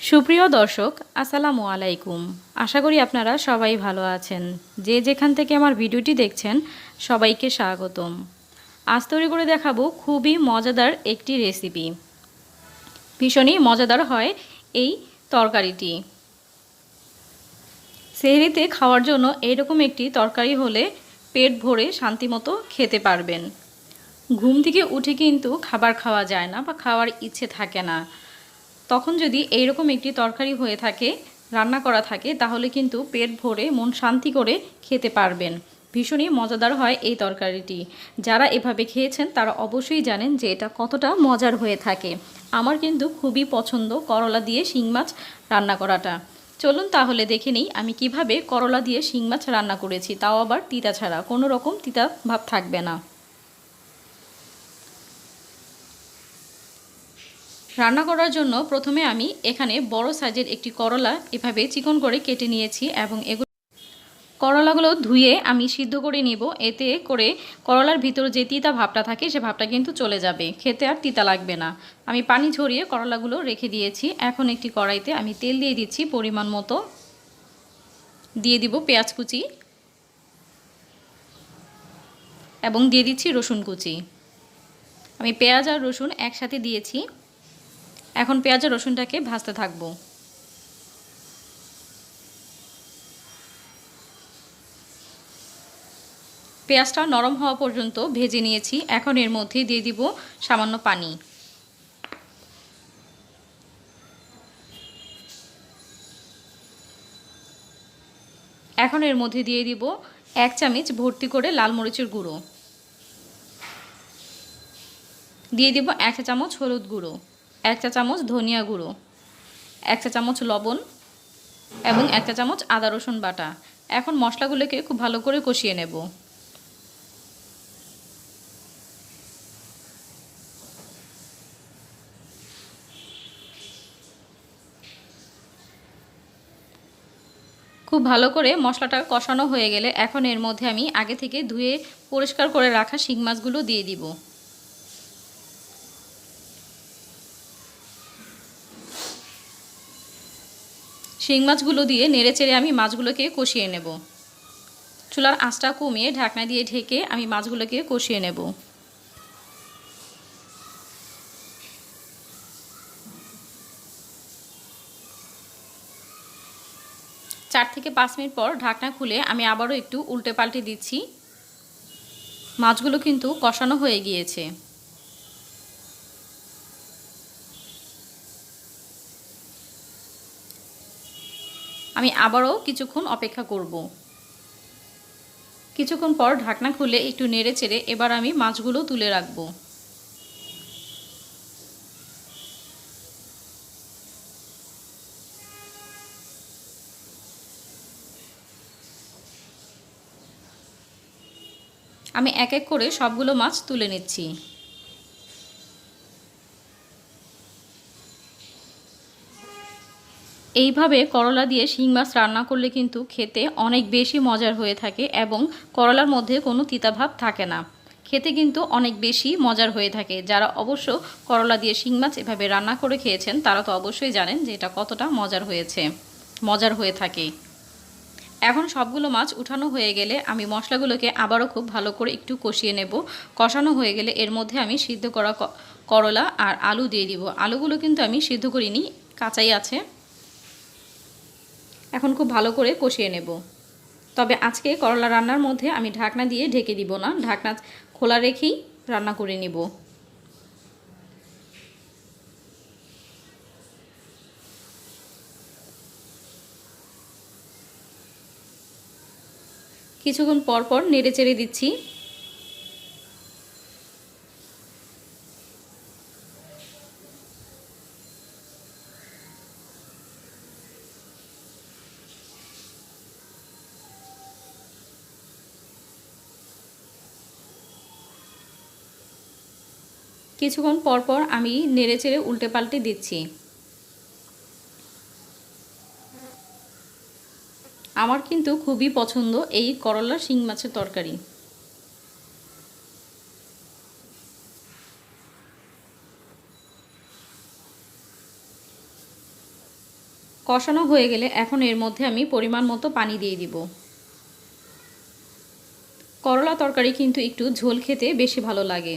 সুপ্রিয় দর্শক, আসসালামু আলাইকুম। আশা করি আপনারা সবাই ভালো আছেন। যে যেখান থেকে আমার ভিডিওটি দেখছেন সবাইকে স্বাগতম। আজ তৈরি করে দেখাবো খুবই মজাদার একটি রেসিপি। ভীষণই মজাদার হয় এই তরকারিটি। সেহরিতে খাওয়ার জন্য এইরকম একটি তরকারি হলে পেট ভরে শান্তিমতো খেতে পারবেন। ঘুম থেকে উঠে কিন্তু খাবার খাওয়া যায় না বা খাওয়ার ইচ্ছে থাকে না। তখন যদি এইরকম একটি তরকারি হয়ে থাকে, রান্না করা থাকে, তাহলে কিন্তু পেট ভরে মন শান্তি করে খেতে পারবেন। ভীষণই মজাদার হয় এই তরকারিটি। যারা এভাবে খেয়েছেন তারা অবশ্যই জানেন যে এটা কতটা মজার হয়ে থাকে। আমার কিন্তু খুবই পছন্দ করলা দিয়ে শিং মাছ রান্না করাটা। চলুন তাহলে দেখে নিই আমি কিভাবে করলা দিয়ে শিং মাছ রান্না করেছি, তাও আবার তিতা ছাড়া। কোনো রকম তিতা ভাব থাকবে না। রান্না করার জন্য প্রথমে আমি এখানে বড় সাইজের একটি করলা এভাবে চিকন করে কেটে নিয়েছি এবং করলাগুলো ধুয়ে আমি সিদ্ধ করে নিব। এতে করে করলার ভিতর যে তিতা ভাবটা থাকে সে ভাবটা কিন্তু চলে যাবে, খেতে আর তিতা লাগবে না। আমি পানি ঝরিয়ে করলাগুলো রেখে দিয়েছি। এখন একটি কড়াইতে আমি তেল দিয়ে দিচ্ছি পরিমাণ মতো। দিয়ে দিব পেঁয়াজ কুচি এবং দিয়ে দিচ্ছি রসুন কুচি। আমি পেঁয়াজ আর রসুন একসাথে দিয়েছি। এখন পেঁয়াজ আর রসুনটাকে ভাজতে থাকবো। পেঁয়াজটা নরম হওয়া পর্যন্ত ভেজে নিয়েছি। এখন এর মধ্যে দিয়ে দিব সামান্য পানি। এখন এর মধ্যে দিয়ে দিব 1 চামচ ভর্তি করে লাল মরিচের গুঁড়ো। দিয়ে দিব 1 চা চামচ হলুদ গুঁড়ো, 1 চা চামচ ধনিয়া গুঁড়ো, 1 চা চামচ লবণ এবং 1 চা চামচ আদা রসুন বাটা। এখন মশলাগুলোকে খুব ভালো করে কষিয়ে নেব। খুব ভালো করে মশলাটা কষানো হয়ে গেলে এখন এর মধ্যে আমি আগে থেকে ধুয়ে পরিষ্কার করে রাখা শিং মাছগুলো দিয়ে দিব। শিং মাছগুলো দিয়ে নেড়েচেড়ে আমি মাছগুলোকে কষিয়ে নেব। চুলার আঁচটা কমিয়ে ঢাকনা দিয়ে ঢেকে আমি মাছগুলোকে কষিয়ে নেব। 4 থেকে 5 মিনিট পর ঢাকনা খুলে আমি আবারও একটু উল্টে পাল্টে দিচ্ছি। মাছগুলো কিন্তু কষানো হয়ে গিয়েছে। আমি আবারও কিছুক্ষণ অপেক্ষা করব। কিছুক্ষণ পর ঢাকনা খুলে একটু নেড়ে চেড়ে এবার আমি মাছগুলো তুলে রাখব। আমি এক এক করে সবগুলো মাছ তুলে নিচ্ছি। এইভাবে করলা দিয়ে শিং মাছ রান্না করলে কিন্তু খেতে অনেক বেশি মজার হয়ে থাকে এবং করলার মধ্যে কোনো তিতাভাব থাকে না। খেতে কিন্তু অনেক বেশি মজার হয়ে থাকে। যারা অবশ্য করলা দিয়ে শিং মাছ এভাবে রান্না করে খেয়েছেন তারা তো অবশ্যই জানেন যে এটা কতটা মজার হয়ে থাকে। এখন সবগুলো মাছ উঠানো হয়ে গেলে আমি মশলাগুলোকে আবারও খুব ভালো করে একটু কষিয়ে নেব। কষানো হয়ে গেলে এর মধ্যে আমি সিদ্ধ করা করলা আর আলু দিয়ে দিব। আলুগুলো কিন্তু আমি সিদ্ধ করিনি, কাঁচাই আছে। এখন খুব ভালো করে কষিয়ে নেব। তবে আজকে করলা রান্নার মধ্যে আমি ঢাকনা দিয়ে ঢেকে দিব না, ঢাকনা খোলা রেখেই রান্না করে নিব। কিছুক্ষণ পর পর নেড়ে চেড়ে দিচ্ছি। কিছুক্ষণ পর পর আমি নেড়ে চেড়ে উল্টে পাল্টে দিচ্ছি। আমার কিন্তু খুবই পছন্দ এই করলা শিং মাছের তরকারি। কষানো হয়ে গেলে এখন এর মধ্যে আমি পরিমাণ মতো পানি দিয়ে দিব। করলা তরকারি কিন্তু একটু ঝোল খেতে বেশি ভালো লাগে।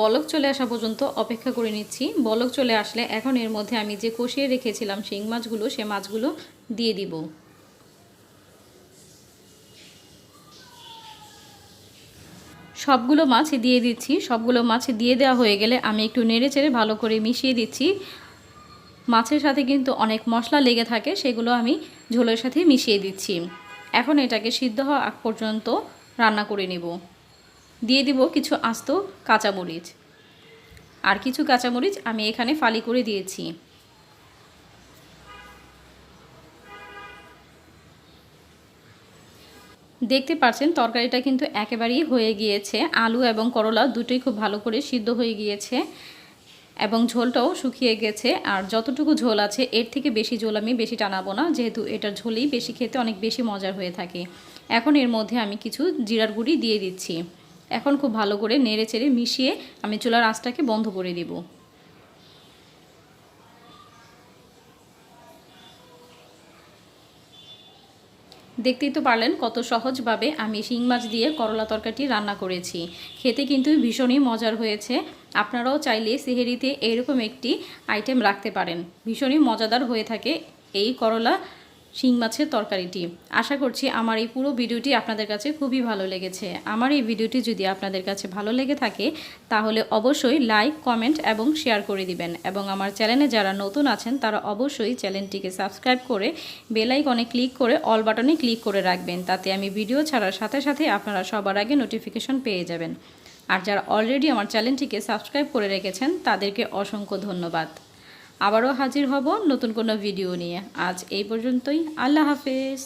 বলক চলে আসা পর্যন্ত অপেক্ষা করে নিচ্ছি। বলক চলে আসলে এখন এর মধ্যে আমি যে কষিয়ে রেখেছিলাম শিং মাছগুলো, সে মাছগুলো দিয়ে দিব। সবগুলো মাছ দিয়ে দিচ্ছি। সবগুলো মাছ দিয়ে দেওয়া হয়ে গেলে আমি একটু নেড়েচেড়ে ভালো করে মিশিয়ে দিচ্ছি। মাছের সাথে কিন্তু অনেক মশলা লেগে থাকে, সেগুলো আমি ঝোলের সাথে মিশিয়ে দিচ্ছি। এখন এটাকে সিদ্ধ হওয়া আগ পর্যন্ত রান্না করে নেব। দিয়ে দিব কিছু আস্ত কাঁচামরিচ, আর কিছু কাঁচামরিচ আমি এখানে ফালি করে দিয়েছি। দেখতে পাচ্ছেন তরকারিটা কিন্তু একেবারেই হয়ে গিয়েছে। আলু এবং করলা দুটোই খুব ভালো করে সিদ্ধ হয়ে গিয়েছে এবং ঝোলটাও শুকিয়ে গেছে। আর যতটুকু ঝোল আছে এর থেকে বেশি ঝোল আমি বেশি টানাবো না, যেহেতু এটার ঝোলেই বেশি খেতে অনেক বেশি মজার হয়ে থাকে। এখন এর মধ্যে আমি কিছু জিরার গুঁড়ি দিয়ে দিচ্ছি। এখন খুব ভালো করে নেড়ে চেড়ে মিশিয়ে আমি চুলার আঁচটাকে বন্ধ করে দিব। দেখতেই তো পারলেন কত সহজভাবে আমি শিং মাছ দিয়ে করলা তরকারিটি রান্না করেছি। খেতে কিন্তু ভীষণই মজার হয়েছে। আপনারাও চাইলে সেহরিতে এরকম একটি আইটেম রাখতে পারেন। ভীষণই মজাদার হয়ে থাকে এই করলা শিং মাছের তরকারিটি। আশা করছি আমার এই পুরো ভিডিওটি আপনাদের কাছে খুবই ভালো লেগেছে। আমার এই ভিডিওটি যদি আপনাদের কাছে ভালো লেগে থাকে তাহলে অবশ্যই লাইক, কমেন্ট এবং শেয়ার করে দিবেন। এবং আমার চ্যানেলে যারা নতুন আছেন তারা অবশ্যই চ্যানেলটিকে সাবস্ক্রাইব করে বেল আইকনে ক্লিক করে অল বাটনে ক্লিক করে রাখবেন। তাতে আমি ভিডিও ছাড়ার সাথে সাথে আপনারা সবার আগে নোটিফিকেশন পেয়ে যাবেন। আর যারা অলরেডি আমার চ্যানেলটিকে সাবস্ক্রাইব করে রেখেছেন তাদেরকে অসংখ্য ধন্যবাদ। আবারও হাজির হব নতুন কোনো ভিডিও নিয়ে। আজ এই পর্যন্তই। আল্লাহ হাফেজ।